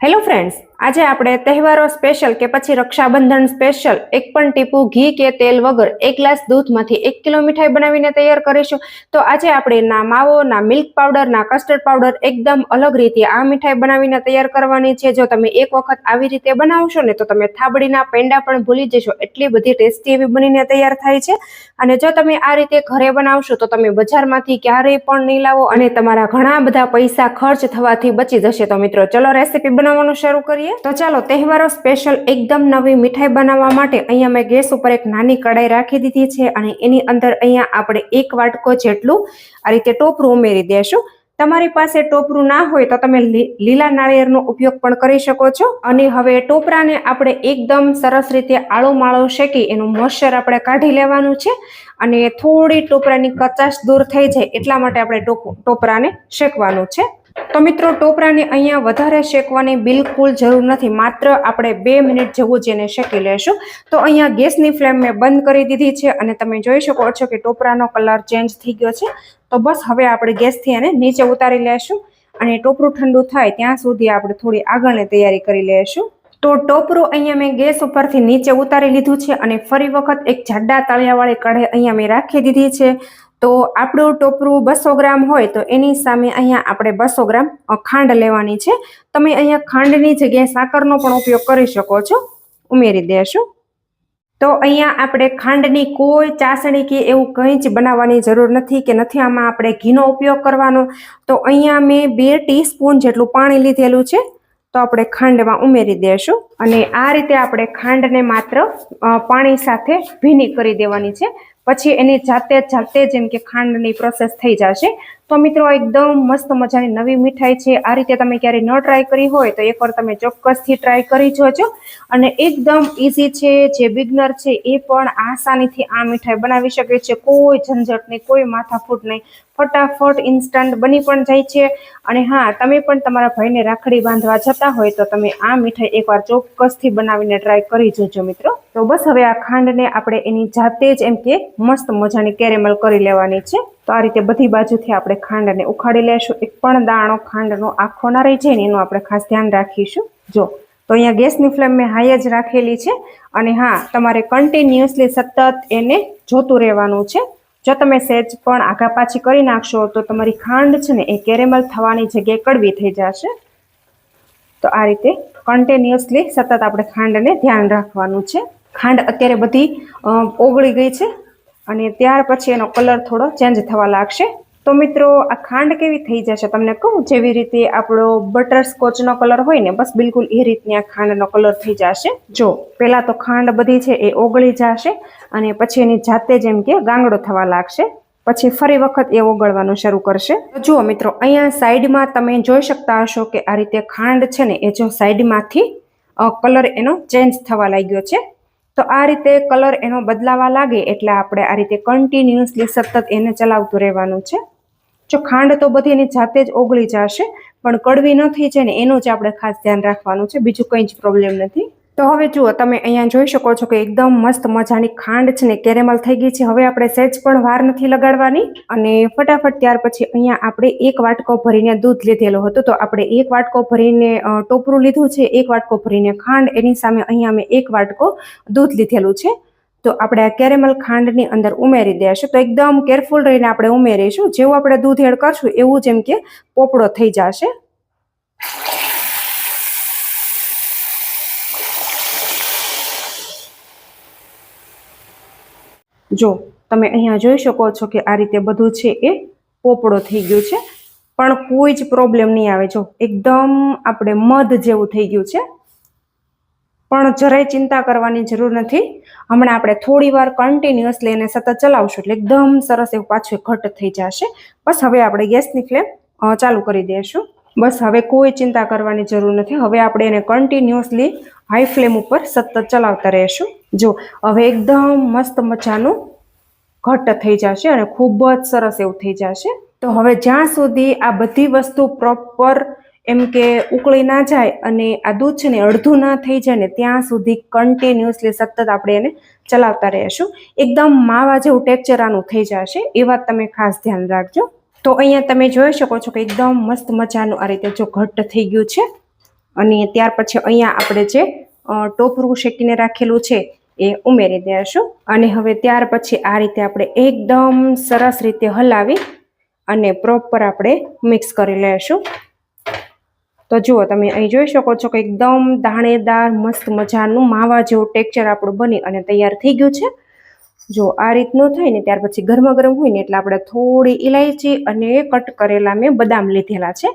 Hello friends, આજે આપણે તહેવારો સ્પેશિયલ કે પછી રક્ષાબંધન સ્પેશિયલ એક પણ ટીપું ઘી કે તેલ વગર એક ગ્લાસ દૂધમાંથી 1 કિલો મીઠાઈ બનાવીને તૈયાર કરીશું. તો આજે આપણે ના માવો, ના મિલ્ક પાવડર, ના કસ્ટર્ડ પાવડર એકદમ અલગ રીતે આ મીઠાઈ બનાવીને તૈયાર કરવાની છે. જો તમે એક વખત આવી રીતે બનાવશો ને તો તમે થાબડીના પેંડા પણ ભૂલી જશો, એટલી બધી ટેસ્ટી એવી બનીને તૈયાર થાય છે. અને જો તમે આ રીતે ઘરે બનાવશો તો તમે બજારમાંથી ક્યારેય પણ નહીં લાવો અને તમારા ઘણા બધા પૈસા ખર્ચ થવાથી બચી જશે. તો મિત્રો ચલો રેસીપી બનાવવાનું શરૂ કરીએ. તો ચાલો, તહેવારો સ્પેશિયલ એકદમ નવી મીઠાઈ બનાવવા માટે અહીંયા મેં ગેસ ઉપર એક નાની કડાઈ રાખી દીધી છે અને એની અંદર અહીંયા આપણે 1 વાટકો જેટલું આ રીતે ટોપરું ઉમેરી દેશું. તમારી પાસે ટોપરું ના હોય તો તમે લીલા નાળિયેરનો ઉપયોગ પણ કરી શકો છો. અને હવે ટોપરાને આપણે એકદમ સરસ રીતે આળો માળો શેકી એનું મોઇશ્ચર આપણે કાઢી લેવાનું છે અને થોડી ટોપરાની કચાશ દૂર થઈ જાય એટલા માટે આપણે ટોપરાને શેકવાનું છે. તો મિત્રો, ટોપરાને અહીંયા વધારે શેકવાની બિલકુલ જરૂર નથી, માત્ર આપણે 2 મિનિટ જેવું જ એને શેકી લેશું. તો અહીંયા ગેસની ફ્લેમ મેં બંધ કરી દીધી છે અને તમે જોઈ શકો છો કે ટોપરાનો કલર ચેન્જ થઈ ગયો છે. તો બસ હવે આપણે ગેસથી એને નીચે ઉતારી લેશું અને ટોપરું ઠંડુ થાય ત્યાં સુધી આપણે થોડી આગળની તૈયારી કરી લેશું. તો ટોપરું અહીંયા મેં ગેસ ઉપરથી નીચે ઉતારી લીધું છે અને ફરી વખત એક જાડા તળિયાવાળી કઢાઈ અહીંયા મેં રાખી દીધી છે. તો આપણું ટોપરું 200 ગ્રામ હોય તો એની સામે અહીંયા આપણે 200 ગ્રામ ખાંડ લેવાની છે. તમે અહીંયા ખાંડની જગ્યાએ સાકરનો પણ ઉપયોગ કરી શકો છો. ઉમેરી દેશું. તો અહીંયા આપણે ખાંડની કોઈ ચાસણી કે એવું કંઈ જ બનાવવાની જરૂર નથી કે નથી આમાં આપણે ઘીનો ઉપયોગ કરવાનો. તો અહીંયા મેં 2 ટીસ્પૂન જેટલું પાણી લીધેલું છે. તો આપણે ખાંડમાં ઉમેરી દેશું અને આ રીતે આપણે ખાંડને માત્ર પાણી સાથે ભીની કરી દેવાની છે. પછી એની જાતે જેમ કે ખાંડની પ્રોસેસ થઈ જશે. તો મિત્રો, એકદમ મસ્ત મજાની નવી મીઠાઈ છે. આ રીતે તમે ક્યારેય ન ટ્રાય કરી હોય તો એકવાર તમે ચોક્કસથી ટ્રાય કરી જોજો. અને એકદમ ઇઝી છે, જે બિગનર છે એ પણ આસાનીથી આ મીઠાઈ બનાવી શકે છે. કોઈ ઝંઝટ નહીં, કોઈ માથાકૂટ નહીં, ફટાફટ ઇન્સ્ટન્ટ બની પણ જાય છે. અને હા, તમે પણ તમારા ભાઈને રાખડી બાંધવા જતા હોય તો તમે આ મીઠાઈ એકવાર ચોક્કસથી બનાવીને ટ્રાય કરી જોજો મિત્રો. તો બસ હવે આ ખાંડને આપણે એની જાતે જ એમ કે મસ્ત મજાની કેરેમલ કરી લેવાની છે. તો આ રીતે બધી બાજુથી આપણે ખાંડને ઉખાડી લેશું. એક પણ દાણો ખાંડનો આખો ના રહી જાય ને એનું આપણે ખાસ ધ્યાન રાખીશું. જો, તો અહીંયા ગેસની ફ્લેમ મેં હાઈ જ રાખેલી છે અને હા, તમારે કન્ટિન્યુઅસલી સતત એને જોતું રહેવાનું છે. જો તમે સહેજ પણ આઘા પાછી કરી નાખશો તો તમારી ખાંડ છે ને એ કેરેમલ થવાની જગ્યાએ કડવી થઈ જશે. તો આ રીતે કન્ટિન્યુઅસલી સતત આપણે ખાંડને ધ્યાન રાખવાનું છે. ખાંડ અત્યારે બધી ઓગળી ગઈ છે અને ત્યાર પછી એનો કલર થોડો ચેન્જ થવા લાગશે. તો મિત્રો, આ ખાંડ કેવી થઈ જશે તમને કહું, જેવી રીતે આપણો બટરસ્કોચનો કલર હોય ને બસ બિલકુલ એ રીતની આ ખાંડનો કલર થઈ જશે. જો, પહેલા તો ખાંડ બધી છે એ ઓગળી જશે અને પછી એની જાતે જેમ કે ગાંગડો થવા લાગશે. પછી ફરી વખત એ ઓગળવાનું શરૂ કરશે. તો જુઓ મિત્રો, અહીંયા સાઈડમાં તમે જોઈ શકતા હશો કે આ રીતે ખાંડ છે ને એ જો સાઈડમાંથી કલર એનો ચેન્જ થવા લાગ્યો છે. તો આ રીતે કલર એનો બદલાવા લાગે એટલે આપણે આ રીતે કન્ટિન્યુઅસલી સતત એને ચલાવતું રહેવાનું છે. જો ખાંડ તો બધી એની જાતે જ ઓગળી જશે પણ કડવી ન થઈ જાય ને એનું જ આપણે ખાસ ધ્યાન રાખવાનું છે, બીજું કંઈ જ પ્રોબ્લેમ નથી. તો હવે જુઓ, તમે અહીંયા જોઈ શકો છો કે એકદમ મસ્ત મજાની ખાંડ છે ને કેરેમલ થઈ ગઈ છે. હવે આપણે સહેજ પણ વાર નથી લગાડવાની અને ફટાફટ ત્યાર પછી અહીંયા આપણે 1 વાટકો ભરીને દૂધ લીધેલો હતો. તો આપણે 1 વાટકો ભરીને ટોપરું લીધું છે, 1 વાટકો ભરીને ખાંડ, એની સામે અહીંયા અમે 1 વાટકો દૂધ લીધેલું છે. તો આપણે આ કેરેમલ ખાંડની અંદર ઉમેરી દેશું. તો એકદમ કેરફુલ રહીને આપણે ઉમેરીશું. જેવું આપણે દૂધ એડ કરશું એવું જેમ કે પોપડો થઈ જશે. જો, તમે અહીંયા જોઈ શકો છો કે આ રીતે બધું છે એ પોપડો થઈ ગયું છે પણ કોઈ જ પ્રોબ્લેમ નહીં આવે. જો, એકદમ આપણે મધ જેવું થઈ ગયું છે પણ જરાય ચિંતા કરવાની જરૂર નથી. હમણાં આપણે થોડી વાર કન્ટિન્યુઅસલી એને સતત ચલાવશું એટલે એકદમ સરસ એવું પાછું ઘટ થઈ જશે. બસ હવે આપણે ગેસની ફ્લેમ ચાલુ કરી દઈશું. બસ હવે કોઈ ચિંતા કરવાની જરૂર નથી. હવે આપણે એને કન્ટિન્યુઅસલી હાઈ ફ્લેમ ઉપર સતત ચલાવતા રહીશું. જો, હવે એકદમ મસ્ત મજાનું ઘટ્ટ થઈ જશે અને ખૂબ જ સરસ એવું થઈ જશે. તો હવે જ્યાં સુધી આ બધી વસ્તુ પ્રોપર એમ કે ઉકળી ના જાય અને આ દૂધ છે ને અડધું ના થઈ જાય ને ત્યાં સુધી કન્ટિન્યુઅસલી સતત આપણે એને ચલાવતા રહીશું. એકદમ માવા જેવું ટેક્સચર આનું થઈ જશે, એ વાત તમે ખાસ ધ્યાન રાખજો. તો અહીંયા તમે જોઈ શકો છો કે એકદમ મસ્ત મજાનું આ રીતે જો ઘટ્ટ થઈ ગયું છે અને ત્યાર પછી અહીંયા આપણે જે ટોપરું શેકીને રાખેલું છે એ ઉમેરી દઈશું. અને હવે ત્યાર પછી આ રીતે આપણે એકદમ સરસ રીતે હલાવી અને પ્રોપર આપણે મિક્સ કરી લઈશું. તો જુઓ તમે અહીં જોઈ શકો છો કે એકદમ દાણેદાર મસ્ત મજાનું માવા જેવું ટેક્સચર આપણું બની અને તૈયાર થઈ ગયું છે. જો આ રીતનું થાય ને ત્યાર પછી ગરમા ગરમ હોય ને એટલે આપણે થોડી ઇલાયચી અને કટ કરેલા મેં બદામ લીધેલા છે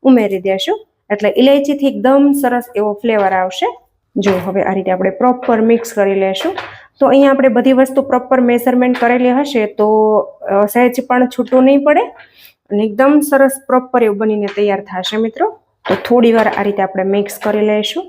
ઉમેરી દેશું. એટલે ઇલાયચીથી એકદમ સરસ એવો ફ્લેવર આવશે. જો હવે આ રીતે આપણે પ્રોપર મિક્સ કરી લેશું. તો અહીંયા આપણે બધી વસ્તુ પ્રોપર મેઝરમેન્ટ કરેલી હશે તો સહેજ પણ છૂટું નહીં પડે અને એકદમ સરસ પ્રોપર એવું બનીને તૈયાર થશે મિત્રો. તો થોડી વાર આ રીતે આપણે મિક્સ કરી લઈશું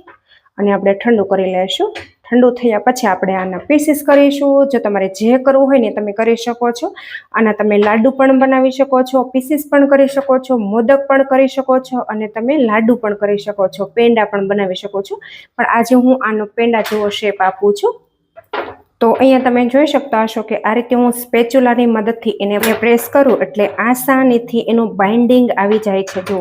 અને આપણે ઠંડુ કરી લઈશું. ઠંડુ થયા પછી આપણે આના પીસીસ કરીશું. જો તમારે જે કરવું હોય ને તમે કરી શકો છો. આના તમે લાડુ પણ બનાવી શકો છો, પીસીસ પણ કરી શકો છો, મોદક પણ કરી શકો છો અને તમે લાડુ પણ કરી શકો છો, પેંડા પણ બનાવી શકો છો. પણ આજે હું આનો પેંડા જેવો શેપ આપું છું. તો અહીંયા તમે જોઈ શકતા હશો કે આ રીતે હું સ્પેચ્યુલાની મદદથી એને પ્રેસ કરું એટલે આસાનીથી એનું બાઇન્ડિંગ આવી જાય છે. જો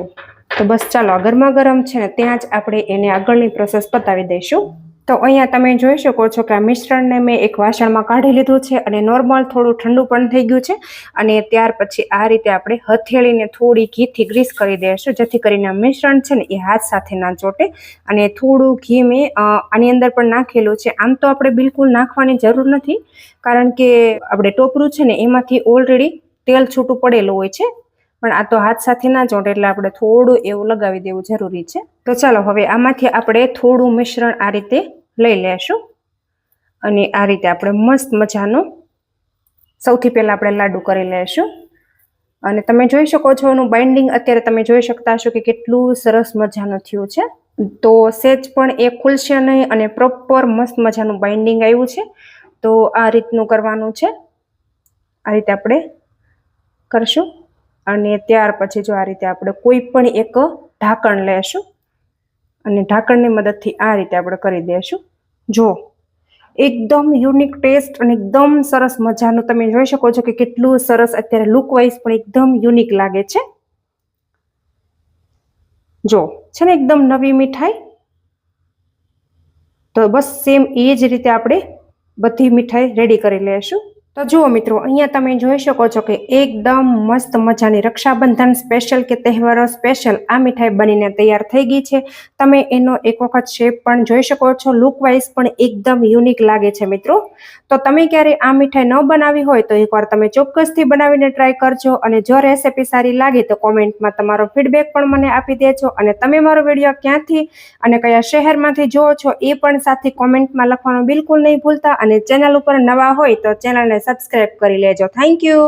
તો બસ ચાલો ગરમા ગરમ છે ને ત્યાં જ આપણે એને આગળની પ્રોસેસ પતાવી દઈશું. તો અહીંયા તમે જોઈ શકો છો કે આ મિશ્રણને મેં એક વાસણમાં કાઢી લીધું છે અને નોર્મલ થોડું ઠંડુ પણ થઈ ગયું છે. અને ત્યાર પછી આ રીતે આપણે હથેળીને થોડી ઘીથી ગ્રીસ કરી દઈશું જેથી કરીને આ મિશ્રણ છે ને એ હાથ સાથે ના ચોટે. અને થોડું ઘી મેં આની અંદર પણ નાખેલું છે. આમ તો આપણે બિલકુલ નાખવાની જરૂર નથી કારણ કે આપણે ટોપરું છે ને એમાંથી ઓલરેડી તેલ છૂટું પડેલું હોય છે. પણ આ તો હાથ સાથે ના ચોંટે એટલે આપણે થોડું એવું લગાવી દેવું જરૂરી છે. તો ચાલો હવે આમાંથી આપણે થોડું મિશ્રણ આ રીતે લઈ લેશું અને આ રીતે આપણે મસ્ત મજાનું સૌથી પહેલા આપણે લાડુ કરી લેશું. અને તમે જોઈ શકો છો એનું બાઇન્ડિંગ અત્યારે તમે જોઈ શકતા હશો કે કેટલું સરસ મજાનું થયું છે. તો સેજ પણ એ ખુલશે નહીં અને પ્રોપર મસ્ત મજાનું બાઇન્ડિંગ આવ્યું છે. તો આ રીતનું કરવાનું છે. આ રીતે આપણે કરશું અને ત્યાર પછી જો આ રીતે આપણે કોઈ પણ એક ઢાંકણ લેશું અને ઢાંકણની મદદથી આ રીતે આપણે કરી દઈશું. જો એકદમ યુનિક ટેસ્ટ અને એકદમ સરસ મજાનું તમે જોઈ શકો છો કે કેટલું સરસ અત્યારે લુક વાઇઝ પણ એકદમ યુનિક લાગે છે. જો છે ને એકદમ નવી મીઠાઈ. તો બસ સેમ એ જ રીતે આપણે બધી મીઠાઈ રેડી કરી લેશું. તો જુઓ મિત્રો અહીંયા તમે જોઈ શકો છો કે એકદમ મસ્ત મજાની રક્ષાબંધન સ્પેશિયલ કે તહેવારો સ્પેશિયલ આ મીઠાઈ બનીને તૈયાર થઈ ગઈ છે. તમે એનો એક વખત શેપ પણ જોઈ શકો છો. લુક વાઇઝ પણ એકદમ યુનિક લાગે છે મિત્રો. તો તમે ક્યારે આ મીઠાઈ ન બનાવી હોય તો એકવાર તમે ચોક્કસથી બનાવીને ટ્રાય કરજો. અને જો રેસીપી સારી લાગે તો કોમેન્ટમાં તમારો ફીડબેક પણ મને આપી દેજો. અને તમે મારો વિડીયો ક્યાંથી અને કયા શહેરમાંથી જુઓ છો એ પણ સાથે કોમેન્ટમાં લખવાનું બિલકુલ નહીં ભૂલતા. અને ચેનલ ઉપર નવા હોય તો ચેનલને સબસ્ક્રાઇબ કરી લેજો. Thank you.